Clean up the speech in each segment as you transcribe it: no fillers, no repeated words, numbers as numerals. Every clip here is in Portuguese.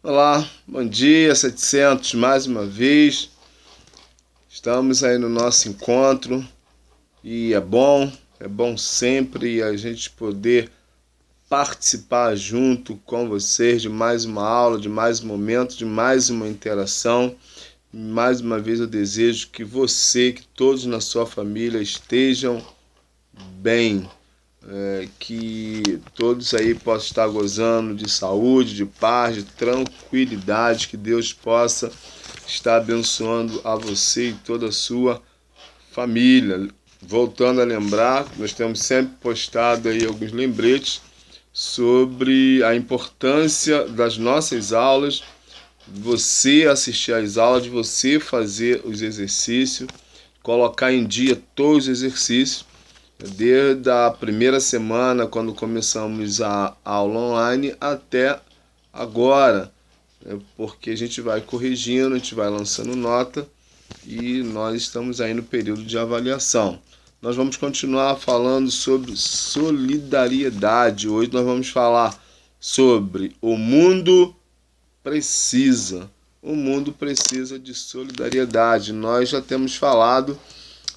Olá, bom dia, 700 mais uma vez. Estamos aí no nosso encontro e é bom sempre a gente poder participar junto com vocês de mais uma aula, de mais um momento, de mais uma interação. Mais uma vez eu desejo que você, que todos na sua família estejam bem, que todos aí possam estar gozando de saúde, de paz, de tranquilidade, que Deus possa estar abençoando a você e toda a sua família. Voltando a lembrar, nós temos sempre postado aí alguns lembretes sobre a importância das nossas aulas, de você assistir às aulas, de você fazer os exercícios, colocar em dia todos os exercícios, desde a primeira semana, quando começamos a aula online, até agora, porque a gente vai corrigindo, a gente vai lançando nota e nós estamos aí no período de avaliação. Nós vamos continuar falando sobre solidariedade. Hoje nós vamos falar sobre o mundo precisa. O mundo precisa de solidariedade. Nós já temos falado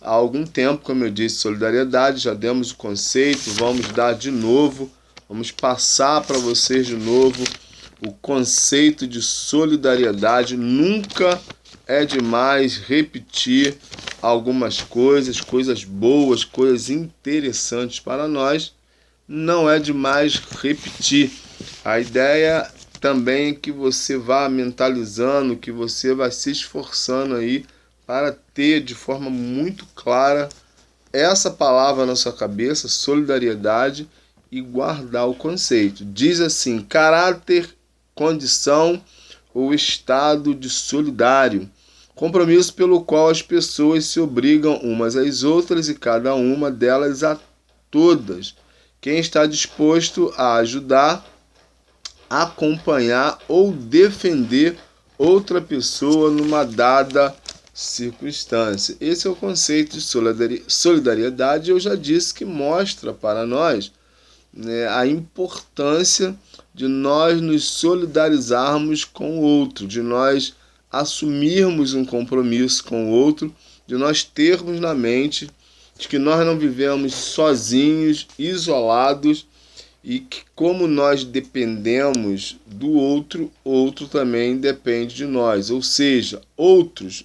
há algum tempo, como eu disse, solidariedade, já demos o conceito, vamos dar de novo, vamos passar para vocês de novo o conceito de solidariedade. Nunca é demais repetir algumas coisas boas, coisas interessantes para nós, não é demais repetir. A ideia também é que você vá mentalizando, que você vai se esforçando aí para ter de forma muito clara essa palavra na sua cabeça, solidariedade, e guardar o conceito. Diz assim: caráter, condição ou estado de solidário, compromisso pelo qual as pessoas se obrigam umas às outras e cada uma delas a todas. Quem está disposto a ajudar, acompanhar ou defender outra pessoa numa dada circunstância. Esse é o conceito de solidariedade. Eu já disse que mostra para nós, a importância de nós nos solidarizarmos com o outro, de nós assumirmos um compromisso com o outro, de nós termos na mente de que nós não vivemos sozinhos, isolados, e que como nós dependemos do outro, outro também depende de nós. Ou seja,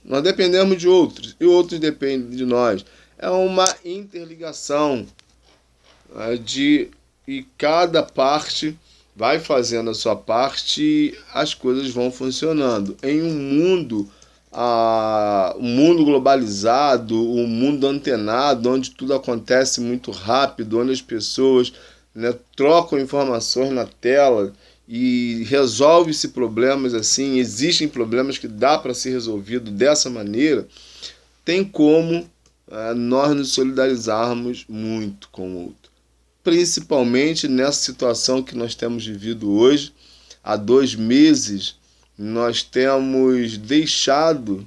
nós dependemos de outros e outros dependem de nós. É uma interligação, e cada parte vai fazendo a sua parte e as coisas vão funcionando. Em um mundo globalizado, um mundo antenado, onde tudo acontece muito rápido, onde as pessoas, trocam informações na tela e resolve-se problemas assim, existem problemas que dá para ser resolvido dessa maneira, tem como nós nos solidarizarmos muito com o outro. Principalmente nessa situação que nós temos vivido hoje. Há 2 meses nós temos deixado,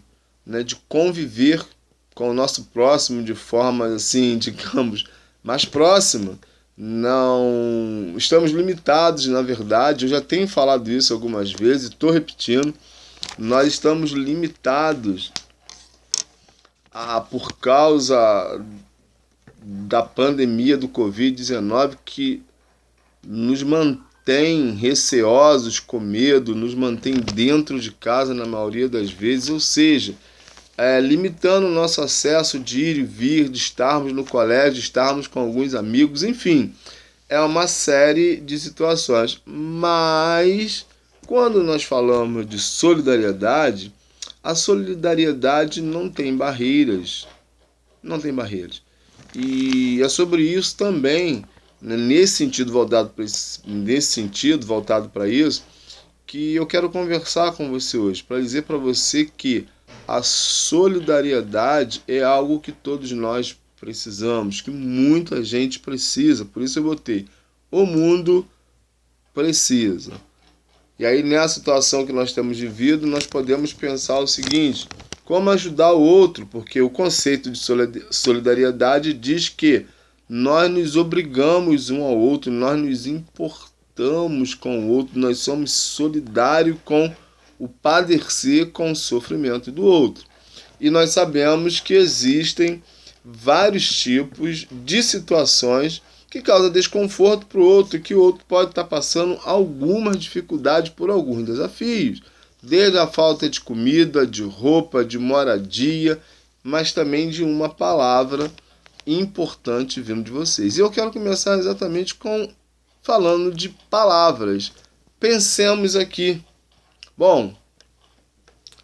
de conviver com o nosso próximo de forma assim, digamos, mais próxima. Não estamos limitados, na verdade, eu já tenho falado isso algumas vezes, estou repetindo, nós estamos limitados por causa da pandemia do Covid-19, que nos mantém receosos, com medo, nos mantém dentro de casa na maioria das vezes, ou seja, limitando o nosso acesso de ir e vir, de estarmos no colégio, de estarmos com alguns amigos, enfim, é uma série de situações. Mas, quando nós falamos de solidariedade, a solidariedade não tem barreiras. Não tem barreiras. E é sobre isso também, nesse sentido voltado para isso, que eu quero conversar com você hoje, para dizer para você que a solidariedade é algo que todos nós precisamos, que muita gente precisa. Por isso eu botei: o mundo precisa. E aí, nessa situação que nós temos vivido, nós podemos pensar o seguinte: como ajudar o outro? Porque o conceito de solidariedade diz que nós nos obrigamos um ao outro, nós nos importamos empatamos com o outro, nós somos solidários com o padecer, com o sofrimento do outro. E nós sabemos que existem vários tipos de situações que causam desconforto para o outro e que o outro pode estar passando algumas dificuldades por alguns desafios, desde a falta de comida, de roupa, de moradia, mas também de uma palavra importante vindo de vocês. E eu quero começar exatamente falando de palavras. Pensemos aqui. Bom,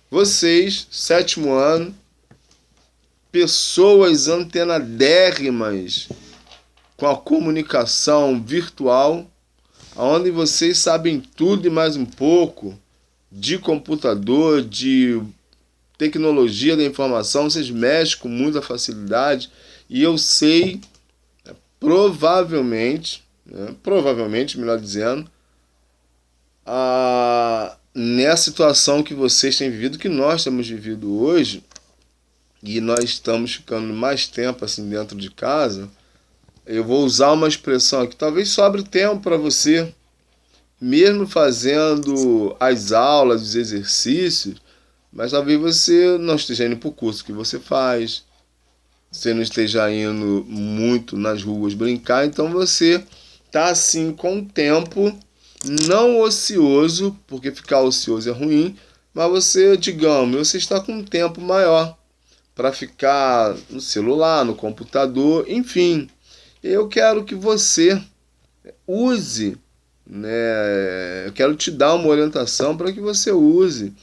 vocês, 7º ano, pessoas antenadérrimas com a comunicação virtual, onde vocês sabem tudo e mais um pouco de computador, de tecnologia da informação, vocês mexem com muita facilidade, e eu sei, provavelmente, melhor dizendo, nessa situação que vocês têm vivido, que nós temos vivido hoje, e nós estamos ficando mais tempo assim dentro de casa, eu vou usar uma expressão aqui, talvez sobre tempo para você, mesmo fazendo as aulas, os exercícios, mas talvez você não esteja indo para o curso que você faz, você não esteja indo muito nas ruas brincar, então você está assim com o tempo não ocioso, porque ficar ocioso é ruim, mas você, digamos, você está com um tempo maior para ficar no celular, no computador, enfim. Eu quero que você use, eu quero te dar uma orientação para que você use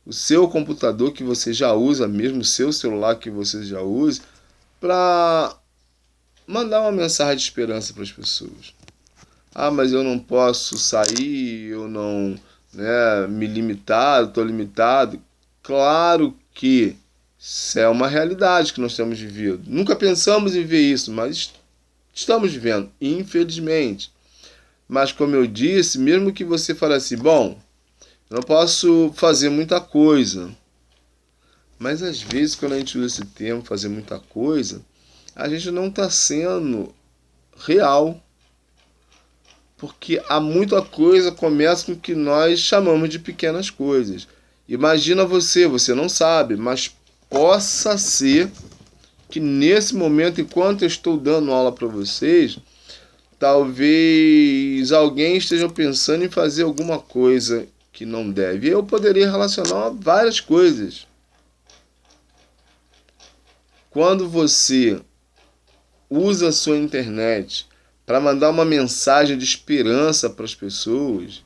o seu computador que você já usa, mesmo o seu celular que você já use, para mandar uma mensagem de esperança para as pessoas. Mas eu não posso sair, eu não me limitar, estou limitado. Claro que isso é uma realidade que nós temos vivido. Nunca pensamos em ver isso, mas estamos vivendo, infelizmente. Mas como eu disse, mesmo que você fale assim, bom, eu não posso fazer muita coisa. Mas às vezes quando a gente usa esse termo, fazer muita coisa, a gente não está sendo real. Porque há muita coisa começa com o que nós chamamos de pequenas coisas. Imagina você não sabe, mas possa ser que nesse momento, enquanto eu estou dando aula para vocês, talvez alguém esteja pensando em fazer alguma coisa que não deve. Eu poderia relacionar a várias coisas. Quando você usa a sua internet para mandar uma mensagem de esperança para as pessoas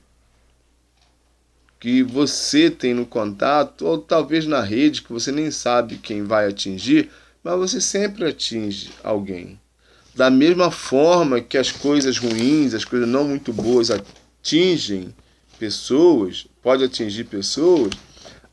que você tem no contato, ou talvez na rede, que você nem sabe quem vai atingir, mas você sempre atinge alguém. Da mesma forma que as coisas ruins, as coisas não muito boas atingem pessoas, pode atingir pessoas,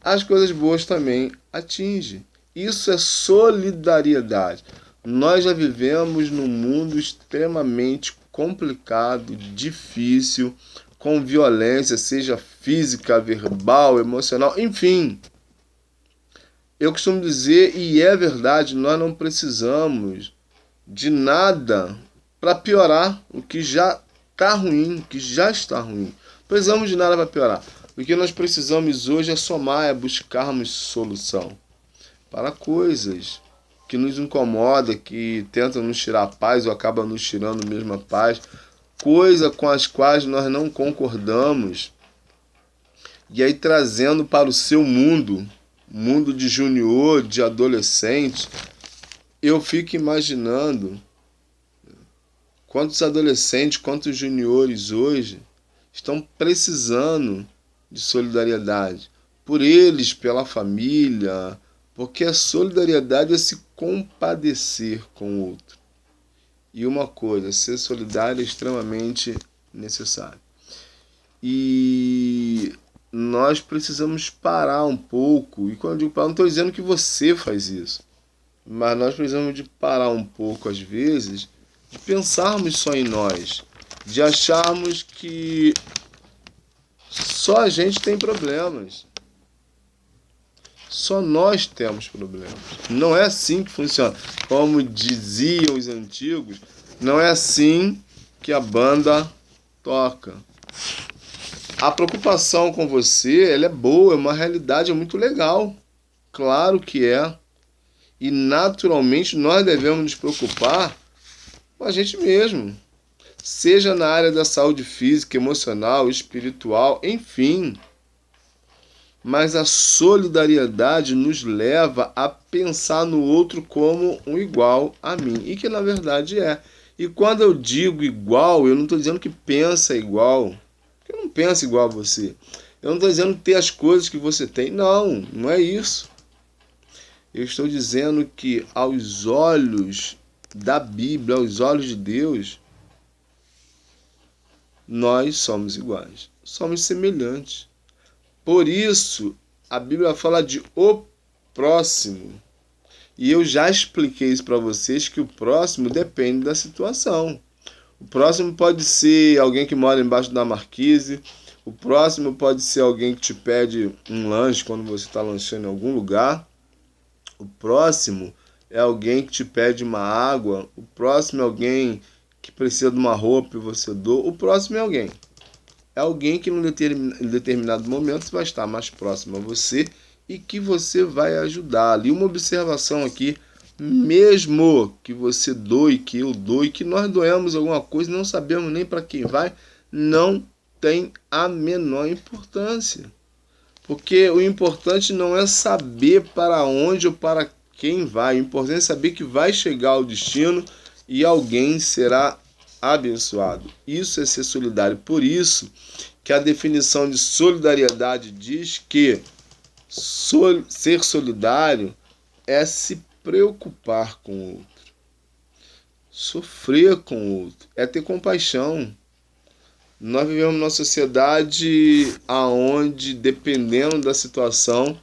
as coisas boas também atingem. Isso é solidariedade. Nós já vivemos num mundo extremamente complicado, difícil, com violência, seja física, verbal, emocional, enfim. Eu costumo dizer, e é verdade, nós não precisamos de nada para piorar o que já está ruim, o que já está ruim. Precisamos de nada para piorar. O que nós precisamos hoje é somar, é buscarmos solução para coisas que nos incomodam, que tentam nos tirar a paz ou acabam nos tirando mesmo a paz, coisas com as quais nós não concordamos, e aí trazendo para o seu mundo de junior, de adolescente, eu fico imaginando quantos adolescentes, quantos juniores hoje estão precisando de solidariedade, por eles, pela família, porque a solidariedade é se compadecer com o outro. E uma coisa, ser solidário é extremamente necessário. E nós precisamos parar um pouco, e quando eu digo parar, não estou dizendo que você faz isso, mas nós precisamos de parar um pouco, às vezes, de pensarmos só em nós, de acharmos que só a gente tem problemas. Só nós temos problemas. Não é assim que funciona. Como diziam os antigos, não é assim que a banda toca. A preocupação com você, ela é boa, é uma realidade, é muito legal. Claro que é. E naturalmente nós devemos nos preocupar com a gente mesmo. Seja na área da saúde física, emocional, espiritual, enfim. Mas a solidariedade nos leva a pensar no outro como um igual a mim. E que na verdade é. E quando eu digo igual, eu não estou dizendo que pensa igual. Porque eu não penso igual a você. Eu não estou dizendo ter as coisas que você tem. Não, não é isso. Eu estou dizendo que aos olhos da Bíblia, aos olhos de Deus, nós somos iguais. Somos semelhantes. Por isso, a Bíblia fala de o próximo. E eu já expliquei isso para vocês, que o próximo depende da situação. O próximo pode ser alguém que mora embaixo da marquise. O próximo pode ser alguém que te pede um lanche quando você está lanchando em algum lugar. O próximo é alguém que te pede uma água. O próximo é alguém que precisa de uma roupa e você doa. O próximo é alguém. É alguém que em determinado momento vai estar mais próximo a você e que você vai ajudar. Ali uma observação aqui, mesmo que você doe, que eu doe, que nós doemos alguma coisa, não sabemos nem para quem vai, não tem a menor importância. Porque o importante não é saber para onde ou para quem vai. O importante é saber que vai chegar ao destino e alguém será abençoado. Isso é ser solidário. Por isso que a definição de solidariedade diz que ser solidário é se preocupar com o outro. Sofrer com o outro. É ter compaixão. Nós vivemos numa sociedade onde, dependendo da situação,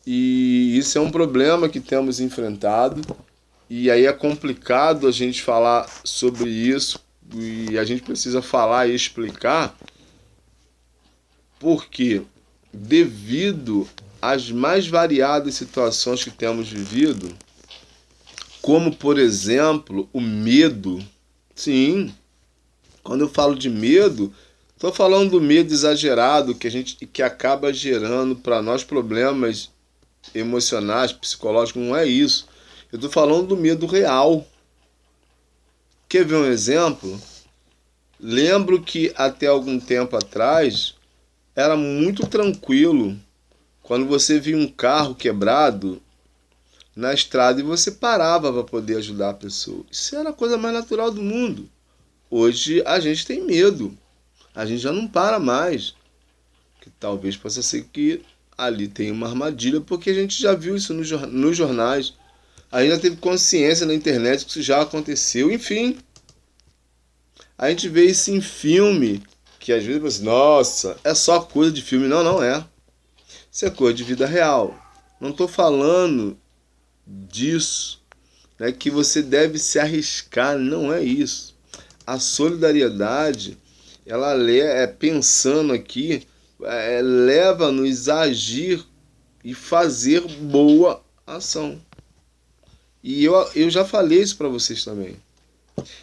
e isso é um problema que temos enfrentado, e aí é complicado a gente falar sobre isso, e a gente precisa falar e explicar, porque devido às mais variadas situações que temos vivido, como por exemplo o medo, sim, quando eu falo de medo, estou falando do medo exagerado que acaba gerando para nós problemas emocionais, psicológicos, não é isso. Eu estou falando do medo real. Quer ver um exemplo? Lembro que até algum tempo atrás era muito tranquilo quando você via um carro quebrado na estrada e você parava para poder ajudar a pessoa. Isso era a coisa mais natural do mundo. Hoje a gente tem medo. A gente já não para mais. Que talvez possa ser que ali tem uma armadilha, porque a gente já viu isso nos jornais. A gente já teve consciência na internet que isso já aconteceu. Enfim, a gente vê isso em filme, que às vezes você, nossa, é só coisa de filme. Não, não é. Isso é coisa de vida real. Não estou falando disso, né, que você deve se arriscar. Não é isso. A solidariedade, ela pensando aqui, leva-nos a agir e fazer boa ação. E eu já falei isso para vocês também.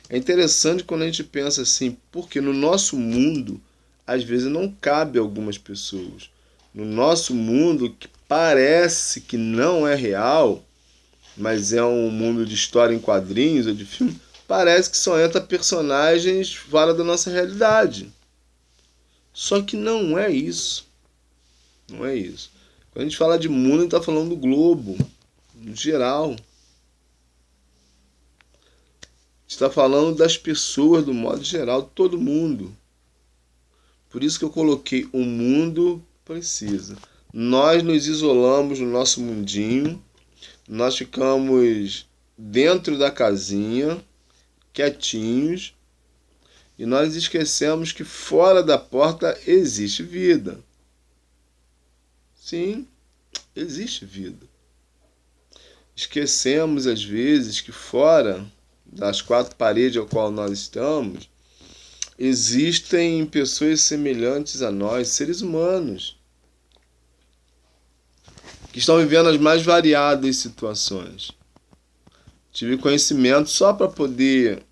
É interessante quando a gente pensa assim, porque no nosso mundo, às vezes não cabe a algumas pessoas. No nosso mundo, que parece que não é real, mas é um mundo de história em quadrinhos ou de filme, parece que só entra personagens fora da nossa realidade. Só que não é isso. Não é isso. Quando a gente fala de mundo, a gente está falando do globo, no geral. A gente está falando das pessoas, do modo geral, todo mundo. Por isso que eu coloquei o mundo precisa. Nós nos isolamos no nosso mundinho, nós ficamos dentro da casinha, quietinhos, e nós esquecemos que fora da porta existe vida. Sim, existe vida. Esquecemos às vezes que fora das quatro paredes ao qual nós estamos, existem pessoas semelhantes a nós, seres humanos, que estão vivendo as mais variadas situações. Tive conhecimento só para poder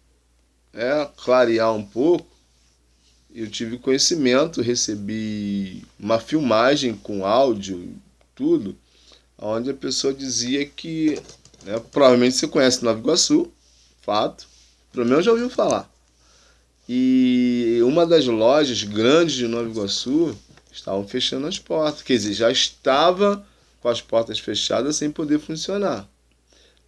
clarear um pouco. eu tive conhecimento, recebi uma filmagem com áudio, tudo, onde a pessoa dizia que, né, provavelmente você conhece Nova Iguaçu, fato, pelo menos já ouviu falar. E uma das lojas grandes de Nova Iguaçu estavam fechando as portas, quer dizer, já estava com as portas fechadas sem poder funcionar.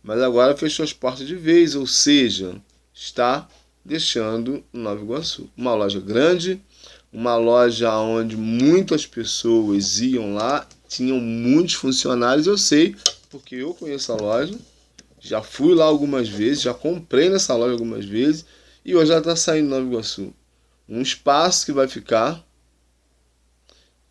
Mas agora fechou as portas de vez, ou seja, está deixando Nova Iguaçu. Uma loja grande, uma loja onde muitas pessoas iam lá, tinham muitos funcionários, eu sei, porque eu conheço a loja, já fui lá algumas vezes, já comprei nessa loja algumas vezes, e hoje ela está saindo Nova Iguaçu. Um espaço que vai ficar,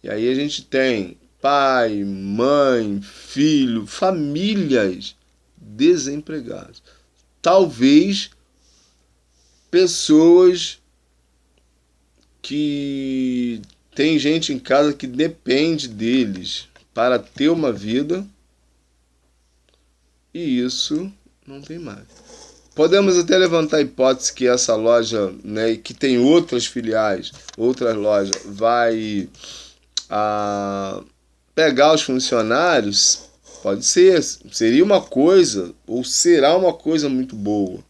e aí a gente tem pai, mãe, filho, famílias desempregadas. Talvez pessoas que tem gente em casa que depende deles para ter uma vida, e isso não tem mais. Podemos até levantar a hipótese que essa loja, né, que tem outras filiais, outras lojas, vai pegar os funcionários. Pode ser, seria uma coisa, ou será uma coisa muito boa.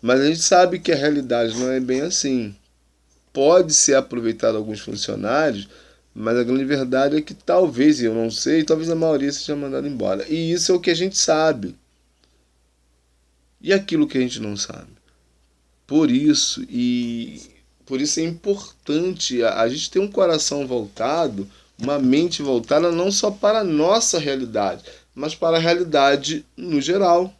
Mas a gente sabe que a realidade não é bem assim. Pode ser aproveitado alguns funcionários, mas a grande verdade é que talvez, eu não sei, talvez a maioria seja mandada embora. E isso é o que a gente sabe. E aquilo que a gente não sabe. Por isso é importante a gente ter um coração voltado, uma mente voltada não só para a nossa realidade, mas para a realidade no geral.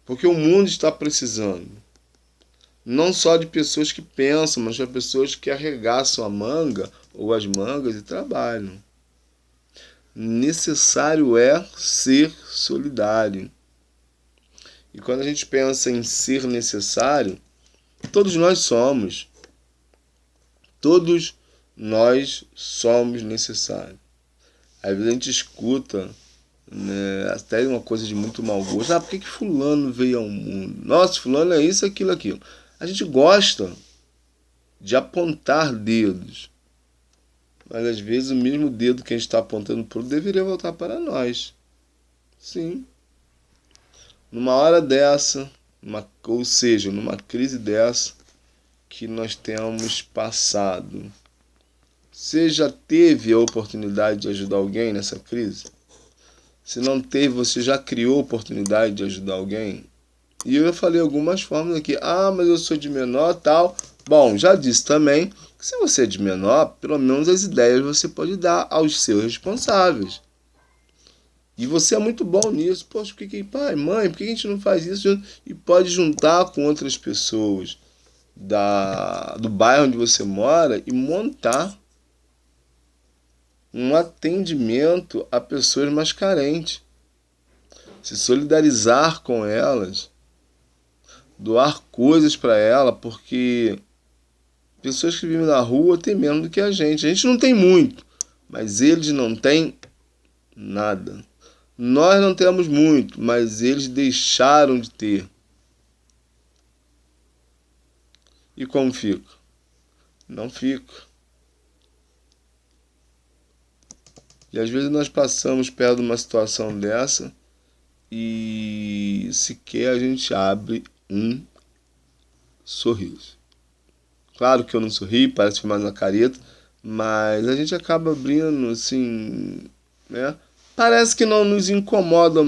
Porque o mundo está precisando não só de pessoas que pensam, mas de pessoas que arregaçam a manga ou as mangas e trabalham. Necessário é ser solidário. E quando a gente pensa em ser necessário, todos nós somos. Todos nós somos necessários. Às vezes a gente escuta, né, até uma coisa de muito mau gosto. Por que fulano veio ao mundo? Nossa, fulano é isso, aquilo, aquilo. A gente gosta de apontar dedos. Mas às vezes o mesmo dedo que a gente está apontando para o outro deveria voltar para nós. Sim. Numa hora dessa, ou seja, numa crise dessa que nós temos passado, você já teve a oportunidade de ajudar alguém nessa crise? Se não teve, você já criou a oportunidade de ajudar alguém? E eu falei algumas formas aqui. Mas eu sou de menor, tal. Bom, já disse também que se você é de menor, pelo menos as ideias você pode dar aos seus responsáveis. E você é muito bom nisso. Poxa, pai, mãe, por que a gente não faz isso? E pode juntar com outras pessoas do bairro onde você mora e montar um atendimento a pessoas mais carentes. Se solidarizar com elas, doar coisas para ela, porque pessoas que vivem na rua têm menos do que a gente. A gente não tem muito, mas eles não têm nada. Nós não temos muito, mas eles deixaram de ter. E como fica? Não fica. E às vezes nós passamos perto de uma situação dessa e sequer a gente abre um sorriso. Claro que eu não sorri, parece mais uma careta, mas a gente acaba abrindo assim, né? Parece que não nos incomoda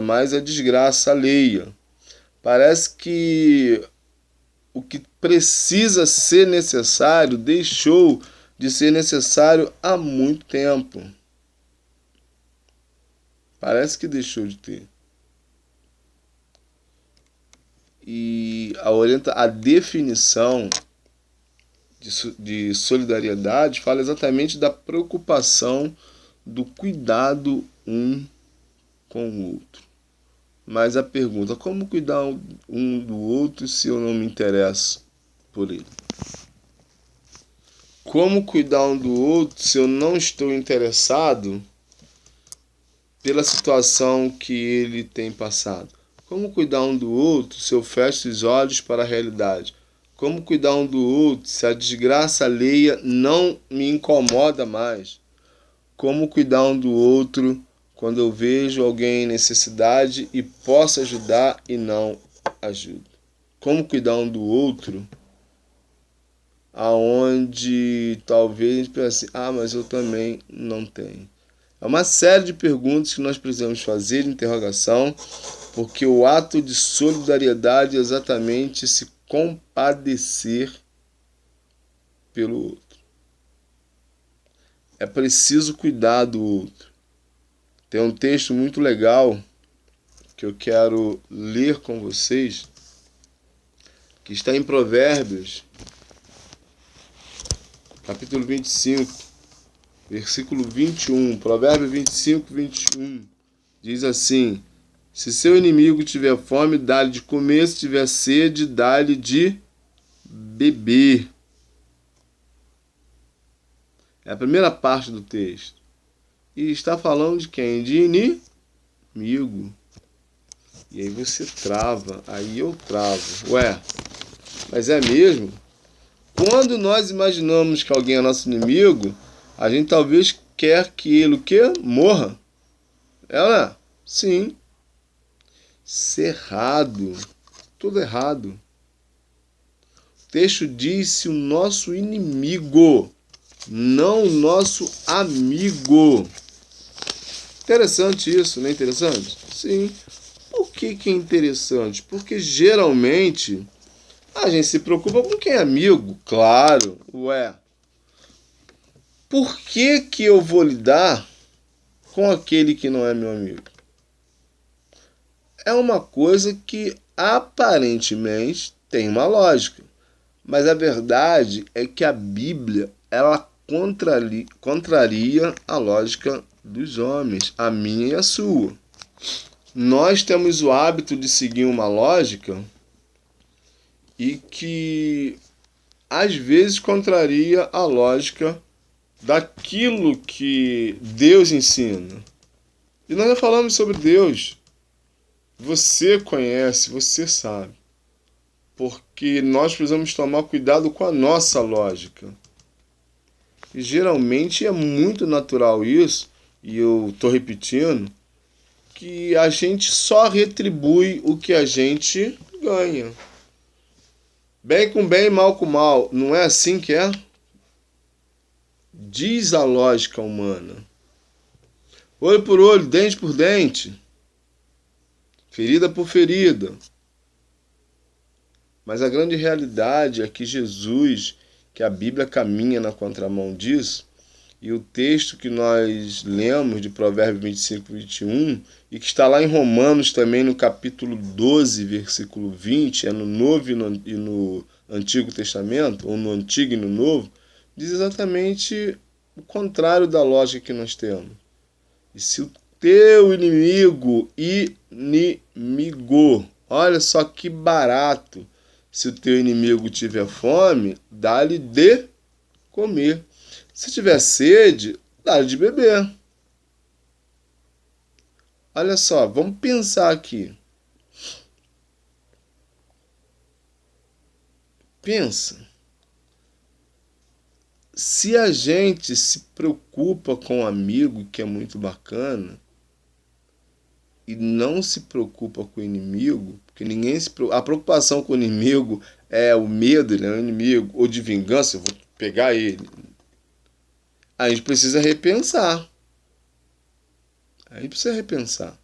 mais a desgraça alheia. Parece que o que precisa ser necessário deixou de ser necessário há muito tempo. Parece que deixou de ter. E a definição de solidariedade fala exatamente da preocupação, do cuidado um com o outro. Mas a pergunta, como cuidar um do outro se eu não me interesso por ele? Como cuidar um do outro se eu não estou interessado pela situação que ele tem passado? Como cuidar um do outro se eu fecho os olhos para a realidade? Como cuidar um do outro se a desgraça alheia não me incomoda mais? Como cuidar um do outro quando eu vejo alguém em necessidade e posso ajudar e não ajudo? Como cuidar um do outro aonde talvez a gente pense, mas eu também não tenho. É uma série de perguntas que nós precisamos fazer de interrogação, porque o ato de solidariedade é exatamente se compadecer pelo outro. É preciso cuidar do outro. Tem um texto muito legal que eu quero ler com vocês, que está em Provérbios, capítulo 25, versículo 21. Provérbio 25, 21. Diz assim: se seu inimigo tiver fome, dá-lhe de comer, se tiver sede, dá-lhe de beber. É a primeira parte do texto. E está falando de quem? De inimigo. E aí você trava, aí eu travo. Ué, mas é mesmo? Quando nós imaginamos que alguém é nosso inimigo, a gente talvez quer que ele o quê? Morra. É ou não é? Sim. Isso é errado. Tudo errado. O texto diz se o nosso inimigo, não o nosso amigo. Interessante isso, não é interessante? Sim. Por que é interessante? Porque geralmente a gente se preocupa com quem é amigo, claro. Ué, por que eu vou lidar com aquele que não é meu amigo? É uma coisa que aparentemente tem uma lógica, mas a verdade é que a Bíblia ela contraria a lógica dos homens, a minha e a sua. Nós temos o hábito de seguir uma lógica e que às vezes contraria a lógica daquilo que Deus ensina. E nós já falamos sobre Deus. Você conhece, você sabe. Porque nós precisamos tomar cuidado com a nossa lógica. E geralmente é muito natural isso, e eu estou repetindo, que a gente só retribui o que a gente ganha. Bem com bem, mal com mal. Não é assim que é? Diz a lógica humana. Olho por olho, dente por dente. Ferida por ferida. Mas a grande realidade é que Jesus, que a Bíblia caminha na contramão disso, e o texto que nós lemos de Provérbios 25, 21, e que está lá em Romanos também no capítulo 12, versículo 20, é no Novo e no Antigo Testamento, ou no Antigo e no Novo, diz exatamente o contrário da lógica que nós temos. E se o teu inimigo, olha só que barato, se o teu inimigo tiver fome, dá-lhe de comer. Se tiver sede, dá-lhe de beber. Olha só, vamos pensar aqui. Pensa. Se a gente se preocupa com um amigo, que é muito bacana, e não se preocupa com o inimigo, porque ninguém se preocupa. A preocupação com o inimigo é o medo, né? O inimigo, ou de vingança, eu vou pegar ele. A gente precisa repensar. A gente precisa repensar.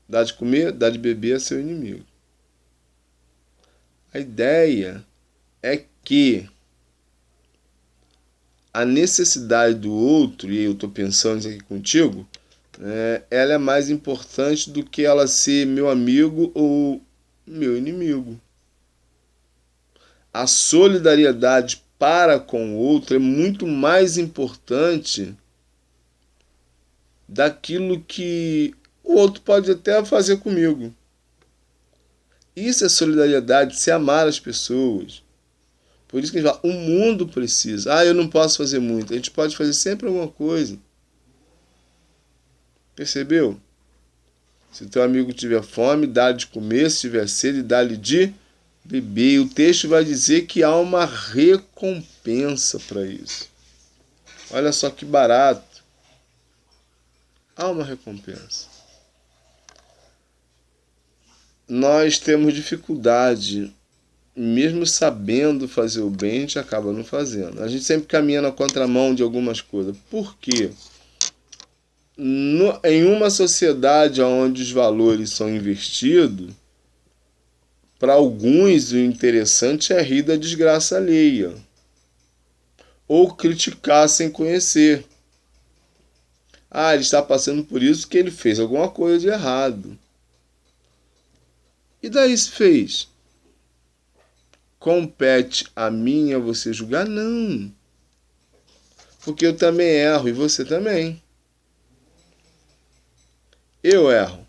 Dá de comer, dá de beber a seu inimigo. A ideia é que a necessidade do outro, e eu estou pensando isso aqui contigo, ela é mais importante do que ela ser meu amigo ou meu inimigo. A solidariedade para com o outro é muito mais importante daquilo que o outro pode até fazer comigo. Isso é solidariedade, se amar as pessoas. Por isso que a gente fala, o mundo precisa. Eu não posso fazer muito. A gente pode fazer sempre alguma coisa. Percebeu? Se teu amigo tiver fome, dá-lhe de comer. Se tiver sede, dá-lhe de beber. E o texto vai dizer que há uma recompensa para isso. Olha só que barato. Há uma recompensa. Nós temos dificuldade, mesmo sabendo fazer o bem, a gente acaba não fazendo. A gente sempre caminha na contramão de algumas coisas. Por quê? Em uma sociedade onde os valores são investidos, para alguns o interessante é rir da desgraça alheia ou criticar sem conhecer. Ah, ele está passando por isso porque ele fez alguma coisa de errado. E daí se fez? Compete a mim e a você julgar? Não. Porque eu também erro e você também. Eu erro.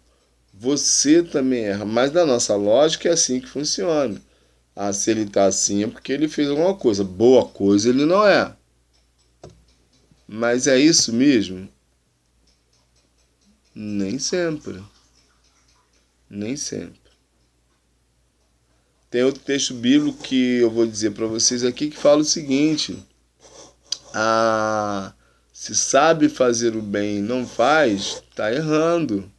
Você também erra. Mas na nossa lógica é assim que funciona. Ah, se ele está assim é porque ele fez alguma coisa. Boa coisa ele não é. Mas é isso mesmo? Nem sempre. Nem sempre. Tem outro texto bíblico que eu vou dizer para vocês aqui que fala o seguinte: se sabe fazer o bem e não faz, está errando.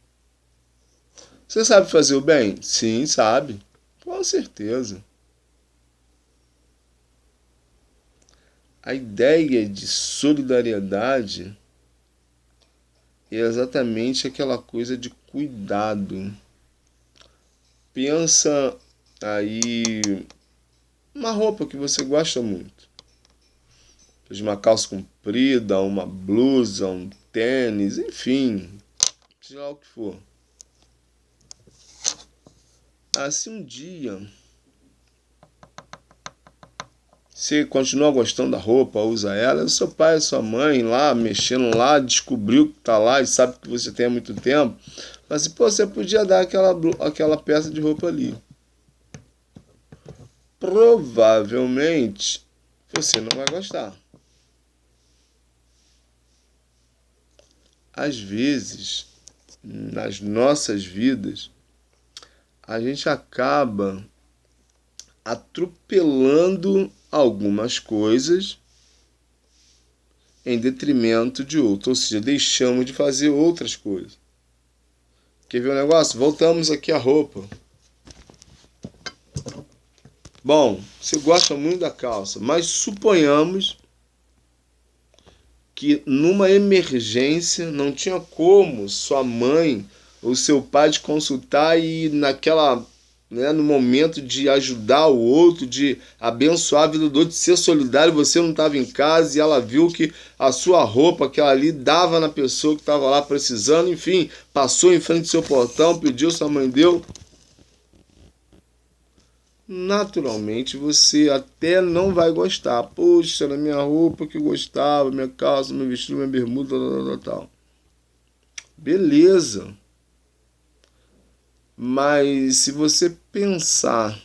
Você sabe fazer o bem? Sim, sabe. Com certeza. A ideia de solidariedade é exatamente aquela coisa de cuidado. Pensa aí uma roupa que você gosta muito. Seja uma calça comprida, uma blusa, um tênis, enfim, seja lá o que for. Se um dia você continua gostando da roupa, usa ela, seu pai, sua mãe lá, mexendo lá, descobriu que tá lá e sabe que você tem há muito tempo, fala assim, pô, você podia dar aquela peça de roupa ali. Provavelmente você não vai gostar. Às vezes, nas nossas vidas, a gente acaba atropelando algumas coisas em detrimento de outras, ou seja, deixamos de fazer outras coisas. Quer ver o negócio? Voltamos aqui à roupa. Bom, você gosta muito da calça, mas suponhamos que numa emergência não tinha como sua mãe ou seu pai te consultar e no momento de ajudar o outro, de abençoar a vida do outro, de ser solidário, você não estava em casa e ela viu que a sua roupa, aquela ali, dava na pessoa que estava lá precisando, enfim, passou em frente do seu portão, pediu, sua mãe deu. Naturalmente você até não vai gostar. Poxa, era minha roupa que eu gostava, minha calça, meu vestido, minha bermuda, tal. Beleza. Mas se você pensar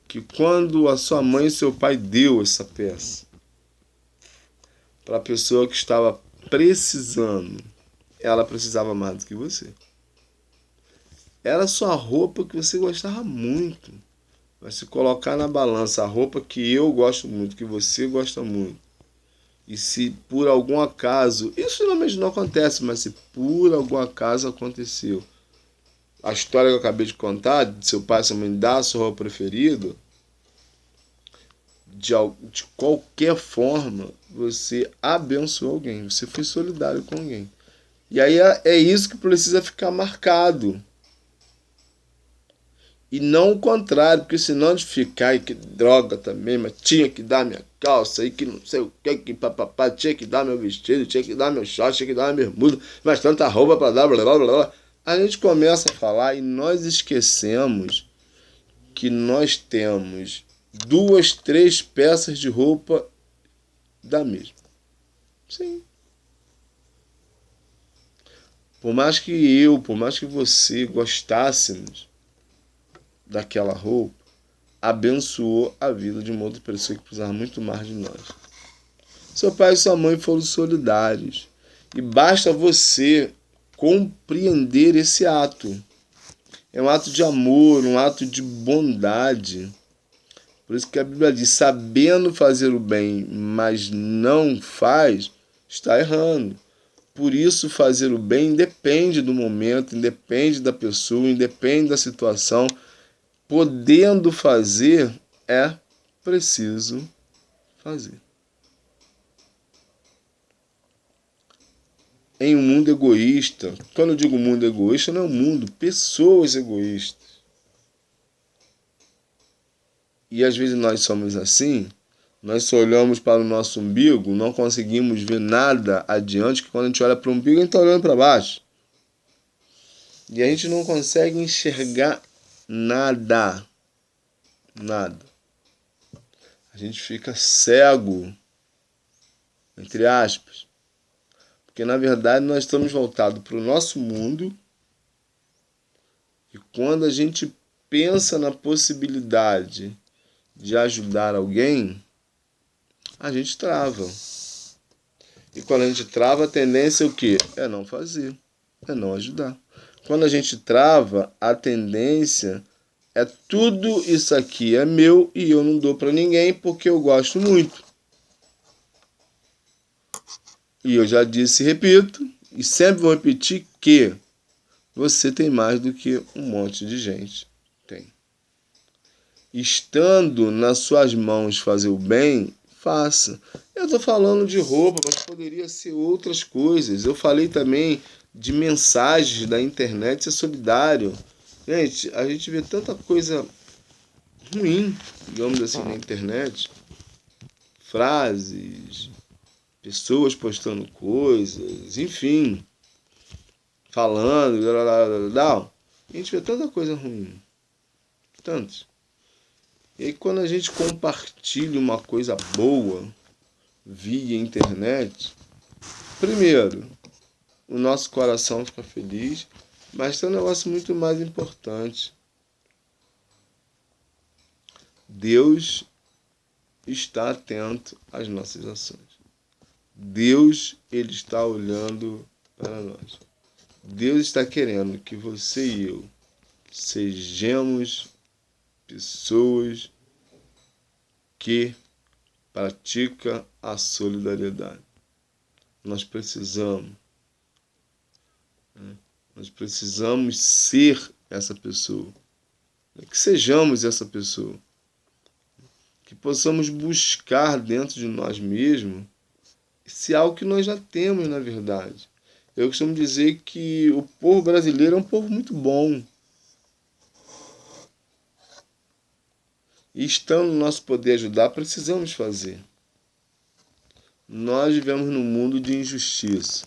que quando a sua mãe e seu pai deu essa peça para a pessoa que estava precisando, ela precisava mais do que você. Era a sua roupa que você gostava muito. Mas se colocar na balança a roupa que eu gosto muito, que você gosta muito, e se por algum acaso, isso normalmente não acontece, mas se por algum acaso aconteceu, a história que eu acabei de contar, de seu pai e sua mãe dar a sua roupa preferida, de qualquer forma, você abençoou alguém, você foi solidário com alguém. E aí é isso que precisa ficar marcado. E não o contrário, porque senão a gente ficar, e que droga também, mas tinha que dar minha calça, e que não sei o que papapá, tinha que dar meu vestido, tinha que dar meu short, tinha que dar minha bermuda, mas tanta roupa para dar, blá blá blá blá. A gente começa a falar e nós esquecemos que nós temos 2, 3 peças de roupa da mesma. Sim. Por mais que você gostássemos daquela roupa, abençoou a vida de uma outra pessoa que precisava muito mais de nós. Seu pai e sua mãe foram solidários. E basta você compreender esse ato. É um ato de amor, um ato de bondade. Por isso que a Bíblia diz, sabendo fazer o bem, mas não faz, está errando. Por isso, fazer o bem independe do momento, independe da pessoa, independe da situação. Podendo fazer, é preciso fazer. Em um mundo egoísta, quando eu digo mundo egoísta, não é um mundo, pessoas egoístas. E às vezes nós somos assim, nós só olhamos para o nosso umbigo, não conseguimos ver nada adiante, que quando a gente olha para o umbigo, a gente está olhando para baixo. E a gente não consegue enxergar nada. Nada. A gente fica cego, entre aspas. Porque na verdade nós estamos voltados para o nosso mundo. E quando a gente pensa na possibilidade de ajudar alguém, a gente trava. E quando a gente trava, a tendência é o quê? É não fazer, é não ajudar. Quando a gente trava, a tendência é tudo isso aqui é meu e eu não dou para ninguém porque eu gosto muito. E eu já disse e repito, e sempre vou repetir que você tem mais do que um monte de gente tem. Estando nas suas mãos fazer o bem, faça. Eu estou falando de roupa, mas poderia ser outras coisas. Eu falei também de mensagens da internet ser solidário. Gente, a gente vê tanta coisa ruim, digamos assim, na internet. Frases, pessoas postando coisas, enfim, falando, a gente vê tanta coisa ruim. Tantos. E aí quando a gente compartilha uma coisa boa via internet, primeiro, o nosso coração fica feliz, mas tem um negócio muito mais importante. Deus está atento às nossas ações. Deus, ele está olhando para nós. Deus está querendo que você e eu sejamos pessoas que praticam a solidariedade. Nós precisamos ser essa pessoa. Que sejamos essa pessoa. Que possamos buscar dentro de nós mesmos esse algo que nós já temos, na verdade. Eu costumo dizer que o povo brasileiro é um povo muito bom. E estando no nosso poder ajudar, precisamos fazer. Nós vivemos num mundo de injustiça,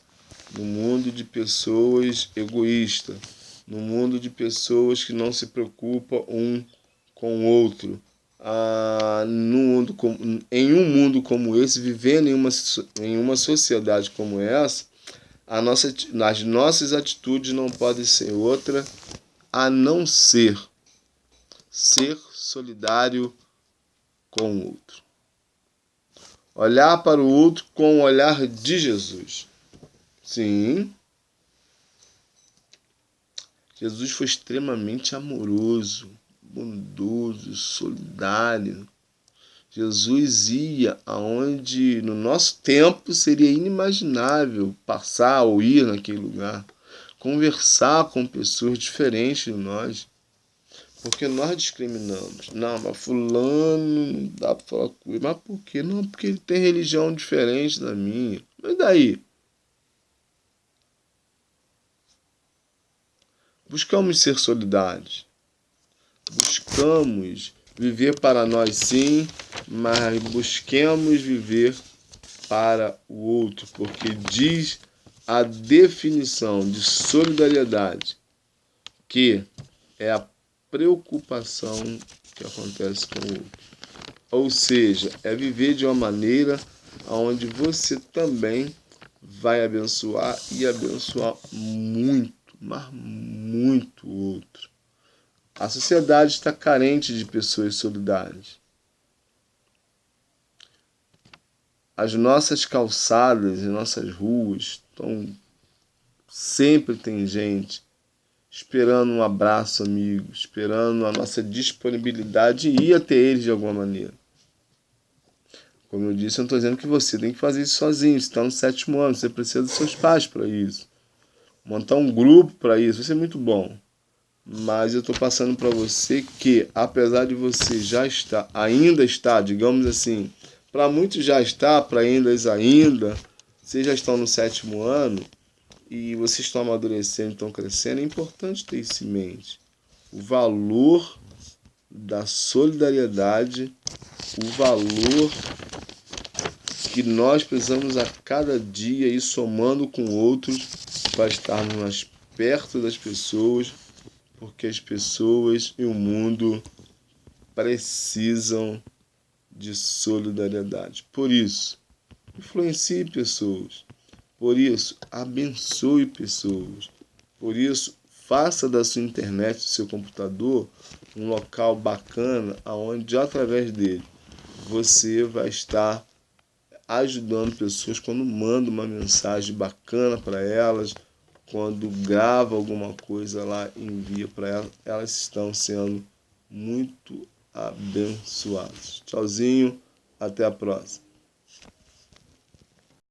num mundo de pessoas egoístas, num mundo de pessoas que não se preocupam um com o outro. Em um mundo como esse, vivendo em uma sociedade como essa, as nossas atitudes não podem ser outra a não ser solidário com o outro. Olhar para o outro com o olhar de Jesus. Sim, Jesus foi extremamente amoroso, bondoso, solidário. Jesus ia aonde no nosso tempo seria inimaginável passar ou ir naquele lugar, conversar com pessoas diferentes de nós, porque nós discriminamos. Não, mas fulano não dá para falar com ele. Mas por quê? Não, porque ele tem religião diferente da minha. Mas daí? Buscamos ser solidários. Buscamos viver para nós sim, mas busquemos viver para o outro, porque diz a definição de solidariedade, que é a preocupação que acontece com o outro. Ou seja, é viver de uma maneira onde você também vai abençoar e abençoar muito, mas muito o outro. A sociedade está carente de pessoas solidárias. As nossas calçadas e nossas ruas sempre tem gente esperando um abraço, amigo, esperando a nossa disponibilidade e ir até eles de alguma maneira. Como eu disse, eu não estou dizendo que você tem que fazer isso sozinho. Você está no 7º ano, você precisa dos seus pais para isso. Montar um grupo para isso, isso é muito bom. Mas eu estou passando para você que, apesar de você já estar, ainda está, digamos assim, para muitos já está, para eles ainda, vocês já estão no 7º ano e vocês estão amadurecendo, estão crescendo, é importante ter isso em mente. O valor da solidariedade, o valor que nós precisamos a cada dia ir somando com outros para estarmos mais perto das pessoas, porque as pessoas e o mundo precisam de solidariedade. Por isso, influencie pessoas. Por isso, abençoe pessoas. Por isso, faça da sua internet, do seu computador, um local bacana, onde através dele você vai estar ajudando pessoas quando manda uma mensagem bacana para elas, quando grava alguma coisa lá e envia para elas, elas estão sendo muito abençoadas. Tchauzinho, até a próxima.